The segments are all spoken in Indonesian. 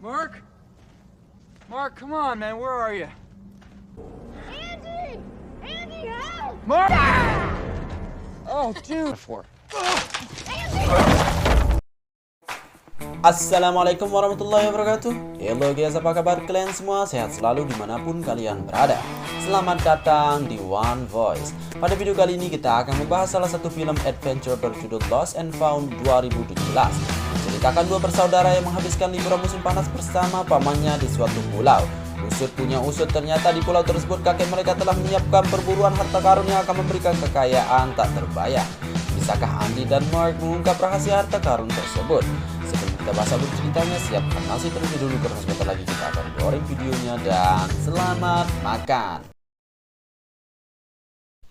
Mark? Mark, come on, man. Where are you? Andy! Andy, help! Mark! Oh, dude. Assalamualaikum warahmatullahi wabarakatuh. Hello guys, apa kabar kalian semua? Sehat selalu dimanapun kalian berada. Selamat datang di One Voice. Pada video kali ini kita akan membahas salah satu film adventure berjudul Lost and Found 2017. Menceritakan dua bersaudara yang menghabiskan liburan musim panas bersama pamannya di suatu pulau. Usut punya usut, ternyata di pulau tersebut kakek mereka telah menyiapkan perburuan harta karun yang akan memberikan kekayaan tak terbayang. Bisakah Andy dan Mark mengungkap rahasia harta karun tersebut? Sebelum kita bahas alur ceritanya, siapkan nasi terlebih dulu karena sebentar lagi kita akan goreng videonya, dan selamat makan.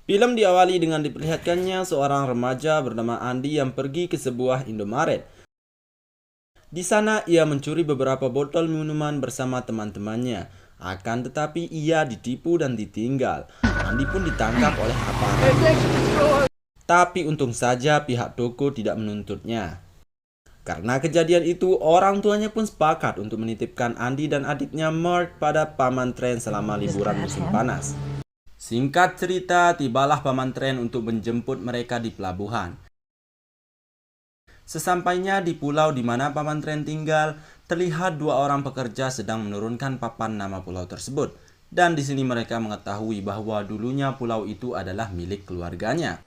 Film diawali dengan diperlihatkannya seorang remaja bernama Andy yang pergi ke sebuah Indomaret. Di sana ia mencuri beberapa botol minuman bersama teman-temannya. Akan tetapi ia ditipu dan ditinggal. Andy pun ditangkap oleh aparat. Tapi untung saja pihak toko tidak menuntutnya. Karena kejadian itu, orang tuanya pun sepakat untuk menitipkan Andy dan adiknya Mark pada paman Trent selama liburan musim panas. Singkat cerita, tibalah paman Trent untuk menjemput mereka di pelabuhan. Sesampainya di pulau di mana paman Trent tinggal, terlihat dua orang pekerja sedang menurunkan papan nama pulau tersebut. Dan di sini mereka mengetahui bahwa dulunya pulau itu adalah milik keluarganya.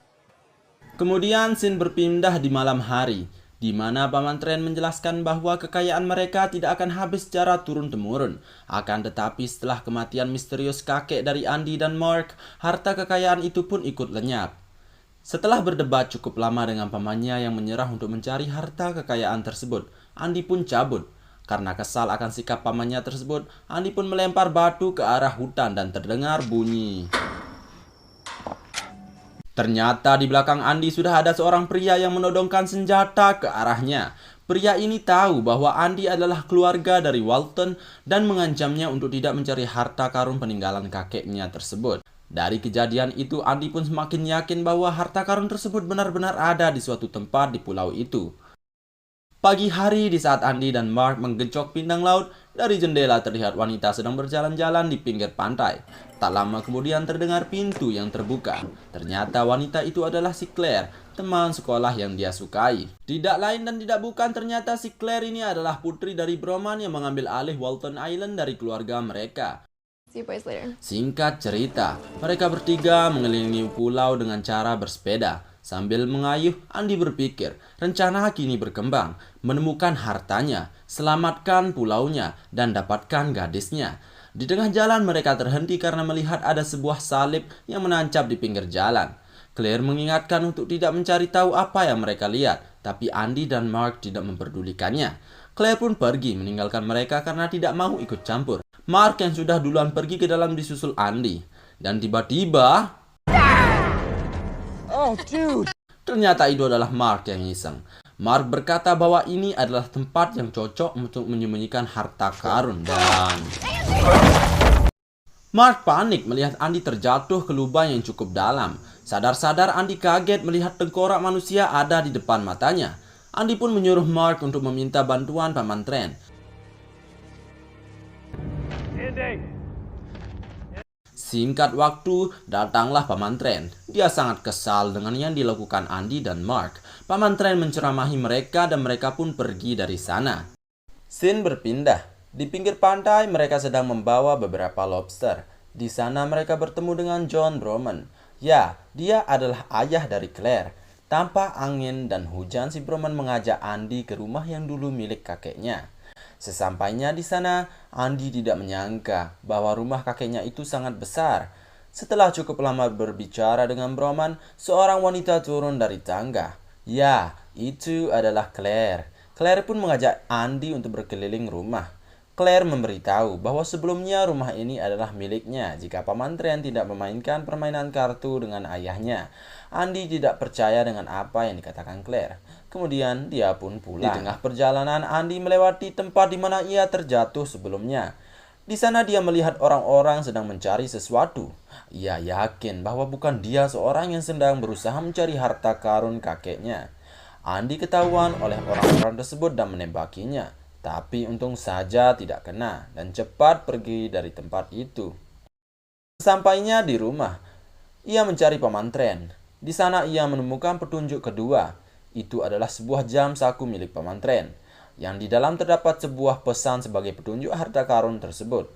Kemudian scene berpindah di malam hari, di mana paman Trent menjelaskan bahwa kekayaan mereka tidak akan habis secara turun-temurun. Akan tetapi setelah kematian misterius kakek dari Andy dan Mark, harta kekayaan itu pun ikut lenyap. Setelah berdebat cukup lama dengan pamannya yang menyerah untuk mencari harta kekayaan tersebut, Andy pun cabut. Karena kesal akan sikap pamannya tersebut, Andy pun melempar batu ke arah hutan dan terdengar bunyi. Ternyata di belakang Andy sudah ada seorang pria yang menodongkan senjata ke arahnya. Pria ini tahu bahwa Andy adalah keluarga dari Walton dan mengancamnya untuk tidak mencari harta karun peninggalan kakeknya tersebut. Dari kejadian itu, Andy pun semakin yakin bahwa harta karun tersebut benar-benar ada di suatu tempat di pulau itu. Pagi hari, di saat Andy dan Mark menggecok pindang laut, dari jendela terlihat wanita sedang berjalan-jalan di pinggir pantai. Tak lama kemudian terdengar pintu yang terbuka. Ternyata wanita itu adalah si Claire, teman sekolah yang dia sukai. Tidak lain dan tidak bukan, ternyata si Claire ini adalah putri dari Broman yang mengambil alih Walton Island dari keluarga mereka. See you boys later. Singkat cerita, mereka bertiga mengelilingi pulau dengan cara bersepeda. Sambil mengayuh, Andy berpikir, rencana kini berkembang, menemukan hartanya, selamatkan pulaunya, dan dapatkan gadisnya. Di tengah jalan mereka terhenti karena melihat ada sebuah salib yang menancap di pinggir jalan. Claire mengingatkan untuk tidak mencari tahu apa yang mereka lihat, tapi Andy dan Mark tidak memperdulikannya. Claire pun pergi meninggalkan mereka karena tidak mau ikut campur. Mark yang sudah duluan pergi ke dalam disusul Andy. Dan tiba-tiba, Oh, dude. ternyata itu adalah Mark yang iseng. Mark berkata bahwa ini adalah tempat yang cocok untuk menyembunyikan harta karun dan... Mark panik melihat Andy terjatuh ke lubang yang cukup dalam. Sadar-sadar Andy kaget melihat tengkorak manusia ada di depan matanya. Andy pun menyuruh Mark untuk meminta bantuan paman Trent. Singkat waktu, datanglah paman Trent. Dia sangat kesal dengan yang dilakukan Andy dan Mark. Paman Trent menceramahi mereka dan mereka pun pergi dari sana. Scene berpindah. Di pinggir pantai, mereka sedang membawa beberapa lobster. Di sana mereka bertemu dengan John Broman. Ya, dia adalah ayah dari Claire. Tanpa angin dan hujan, si Broman mengajak Andy ke rumah yang dulu milik kakeknya. Sesampainya di sana, Andy tidak menyangka bahwa rumah kakeknya itu sangat besar. Setelah cukup lama berbicara dengan Broman, seorang wanita turun dari tangga. Ya, itu adalah Claire. Claire pun mengajak Andy untuk berkeliling rumah. Claire memberitahu bahwa sebelumnya rumah ini adalah miliknya jika paman Trent tidak memainkan permainan kartu dengan ayahnya. Andy tidak percaya dengan apa yang dikatakan Claire. Kemudian dia pun pulang. Di tengah perjalanan, Andy melewati tempat di mana ia terjatuh sebelumnya. Di sana dia melihat orang-orang sedang mencari sesuatu. Ia yakin bahwa bukan dia seorang yang sedang berusaha mencari harta karun kakeknya. Andy ketahuan oleh orang-orang tersebut dan menembakinya. Tapi untung saja tidak kena dan cepat pergi dari tempat itu. Sesampainya di rumah, ia mencari Paman Tren. Di sana ia menemukan petunjuk kedua. Itu adalah sebuah jam saku milik Paman Tren, yang di dalam terdapat sebuah pesan sebagai petunjuk harta karun tersebut.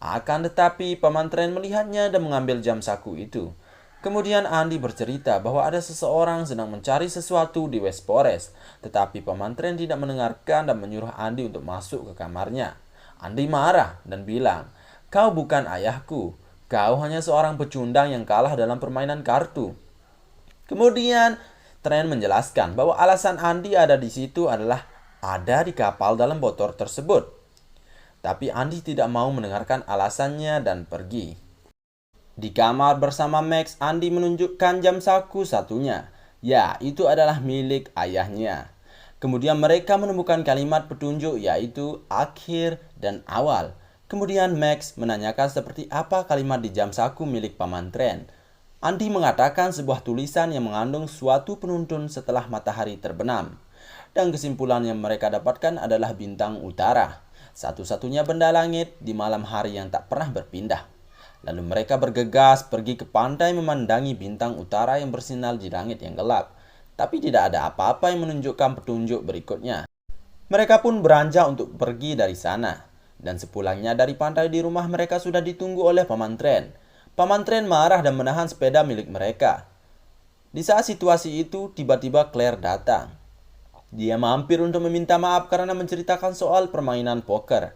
Akan tetapi Paman Tren melihatnya dan mengambil jam saku itu. Kemudian Andi bercerita bahwa ada seseorang sedang mencari sesuatu di West Forest, tetapi Paman Tren tidak mendengarkan dan menyuruh Andi untuk masuk ke kamarnya. Andi marah dan bilang, "Kau bukan ayahku, kau hanya seorang pecundang yang kalah dalam permainan kartu." Kemudian Tren menjelaskan bahwa alasan Andi ada di situ adalah ada di kapal dalam botol tersebut. Tapi Andi tidak mau mendengarkan alasannya dan pergi. Di kamar bersama Max, Andi menunjukkan jam saku satunya. Ya, itu adalah milik ayahnya. Kemudian mereka menemukan kalimat petunjuk yaitu akhir dan awal. Kemudian Max menanyakan seperti apa kalimat di jam saku milik Paman Tren. Andi mengatakan sebuah tulisan yang mengandung suatu penuntun setelah matahari terbenam. Dan kesimpulan yang mereka dapatkan adalah bintang utara, satu-satunya benda langit di malam hari yang tak pernah berpindah. Lalu mereka bergegas pergi ke pantai memandangi bintang utara yang bersinar di langit yang gelap. Tapi tidak ada apa-apa yang menunjukkan petunjuk berikutnya. Mereka pun beranjak untuk pergi dari sana. Dan sepulangnya dari pantai di rumah mereka sudah ditunggu oleh Paman Tren. Paman Tren marah dan menahan sepeda milik mereka. Di saat situasi itu, tiba-tiba Claire datang. Dia mampir untuk meminta maaf karena menceritakan soal permainan poker.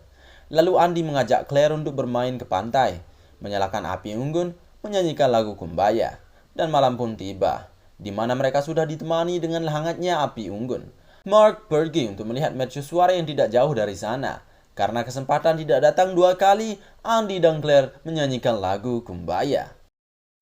Lalu Andi mengajak Claire untuk bermain ke pantai, menyalakan api unggun, menyanyikan lagu Kumbaya. Dan malam pun tiba, di mana mereka sudah ditemani dengan hangatnya api unggun. Mark pergi untuk melihat mercusuar yang tidak jauh dari sana. Karena kesempatan tidak datang 2 kali, Andi dan Claire menyanyikan lagu Kumbaya.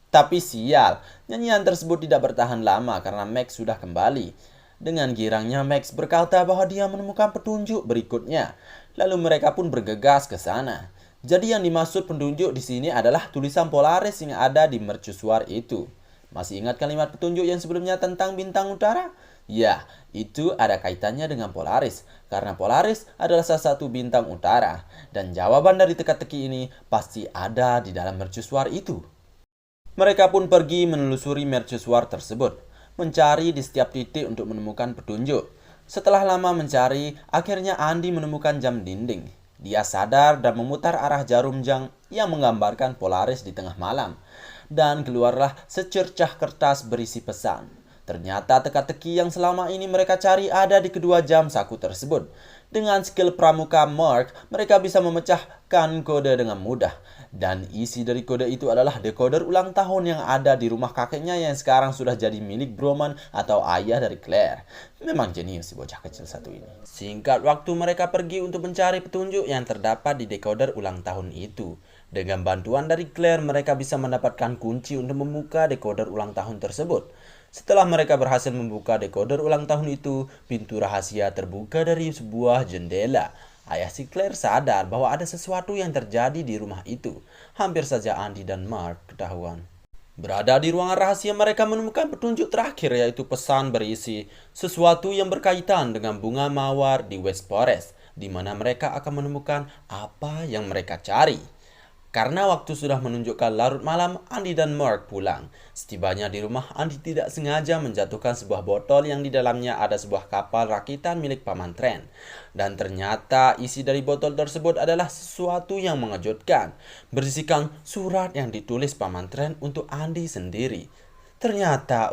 Tapi sial, nyanyian tersebut tidak bertahan lama karena Max sudah kembali. Dengan girangnya Max berkata bahwa dia menemukan petunjuk berikutnya. Lalu mereka pun bergegas ke sana. Jadi yang dimaksud petunjuk di sini adalah tulisan Polaris yang ada di mercusuar itu. Masih ingat kalimat petunjuk yang sebelumnya tentang bintang utara? Ya, itu ada kaitannya dengan Polaris. Karena Polaris adalah salah satu bintang utara. Dan jawaban dari teka-teki ini pasti ada di dalam mercusuar itu. Mereka pun pergi menelusuri mercusuar tersebut, mencari di setiap titik untuk menemukan petunjuk. Setelah lama mencari, akhirnya Andi menemukan jam dinding. Dia sadar dan memutar arah jarum jam yang menggambarkan Polaris di tengah malam. Dan keluarlah secercah kertas berisi pesan. Ternyata teka-teki yang selama ini mereka cari ada di kedua jam saku tersebut. Dengan skill pramuka Mark, mereka bisa memecahkan kode dengan mudah. Dan isi dari kode itu adalah decoder ulang tahun yang ada di rumah kakeknya yang sekarang sudah jadi milik Broman atau ayah dari Claire. Memang jenius si bocah kecil satu ini. Singkat waktu mereka pergi untuk mencari petunjuk yang terdapat di decoder ulang tahun itu. Dengan bantuan dari Claire, mereka bisa mendapatkan kunci untuk membuka decoder ulang tahun tersebut. Setelah mereka berhasil membuka decoder ulang tahun itu, pintu rahasia terbuka dari sebuah jendela. Ayah si Claire sadar bahwa ada sesuatu yang terjadi di rumah itu. Hampir saja Andi dan Mark ketahuan. Berada di ruangan rahasia, mereka menemukan petunjuk terakhir, yaitu pesan berisi sesuatu yang berkaitan dengan bunga mawar di West Forest, di mana mereka akan menemukan apa yang mereka cari. Karena waktu sudah menunjukkan larut malam, Andi dan Mark pulang. Setibanya di rumah, Andi tidak sengaja menjatuhkan sebuah botol yang di dalamnya ada sebuah kapal rakitan milik Paman Tren. Dan ternyata isi dari botol tersebut adalah sesuatu yang mengejutkan. Berisikan surat yang ditulis Paman Tren untuk Andi sendiri. Ternyata,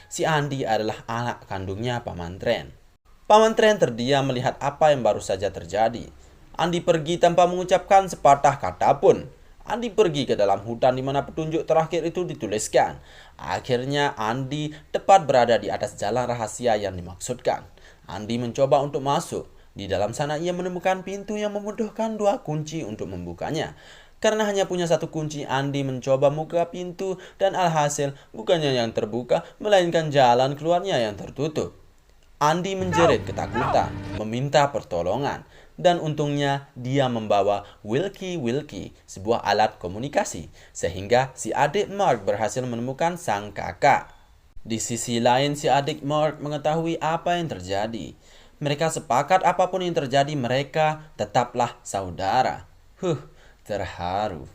si Andi adalah anak kandungnya Paman Tren. Paman Tren terdiam melihat apa yang baru saja terjadi. Andi pergi tanpa mengucapkan sepatah kata pun. Andi pergi ke dalam hutan di mana petunjuk terakhir itu dituliskan. Akhirnya Andi tepat berada di atas jalan rahasia yang dimaksudkan. Andi mencoba untuk masuk. Di dalam sana ia menemukan pintu yang membutuhkan 2 kunci untuk membukanya. Karena hanya punya 1 kunci, Andi mencoba membuka pintu dan alhasil bukannya yang terbuka, melainkan jalan keluarnya yang tertutup. Andi menjerit ketakutan, meminta pertolongan. Dan untungnya dia membawa Wilkie, sebuah alat komunikasi, sehingga si adik Mark berhasil menemukan sang kakak. Di sisi lain, si adik Mark mengetahui apa yang terjadi. Mereka sepakat apapun yang terjadi mereka tetaplah saudara. Terharu.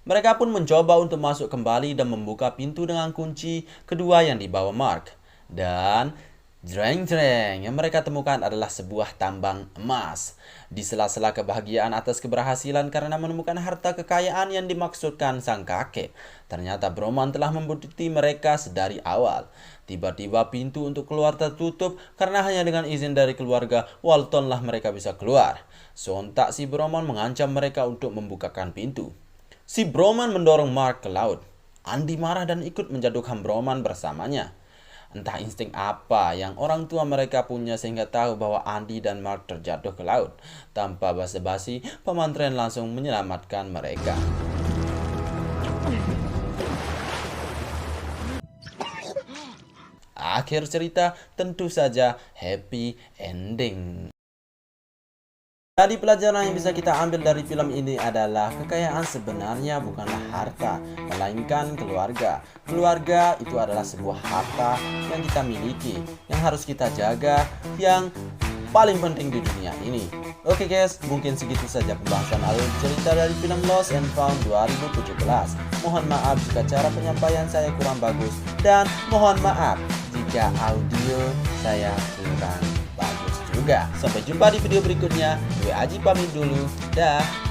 Mereka pun mencoba untuk masuk kembali dan membuka pintu dengan kunci kedua yang dibawa Mark. Dan jreng-jreng yang mereka temukan adalah sebuah tambang emas. Di sela-sela kebahagiaan atas keberhasilan karena menemukan harta kekayaan yang dimaksudkan sang kakek, ternyata Broman telah membuntuti mereka sedari awal. Tiba-tiba pintu untuk keluar tertutup karena hanya dengan izin dari keluarga Walton lah mereka bisa keluar. Sontak si Broman mengancam mereka untuk membukakan pintu. Si Broman mendorong Mark ke laut. Andy marah dan ikut menjatuhkan Broman bersamanya. Entah insting apa yang orang tua mereka punya sehingga tahu bahwa Andy dan Mark terjatuh ke laut. Tanpa basa-basi, Paman Trent langsung menyelamatkan mereka. Akhir cerita tentu saja happy ending. Jadi pelajaran yang bisa kita ambil dari film ini adalah kekayaan sebenarnya bukanlah harta, melainkan keluarga. Keluarga itu adalah sebuah harta yang kita miliki, yang harus kita jaga, yang paling penting di dunia ini. Oke guys, mungkin segitu saja pembahasan alur cerita dari film Lost and Found 2017. Mohon maaf jika cara penyampaian saya kurang bagus, dan mohon maaf jika audio saya kurang bagus juga. Sampai jumpa di video berikutnya. Gue Aji pamit dulu. Dah.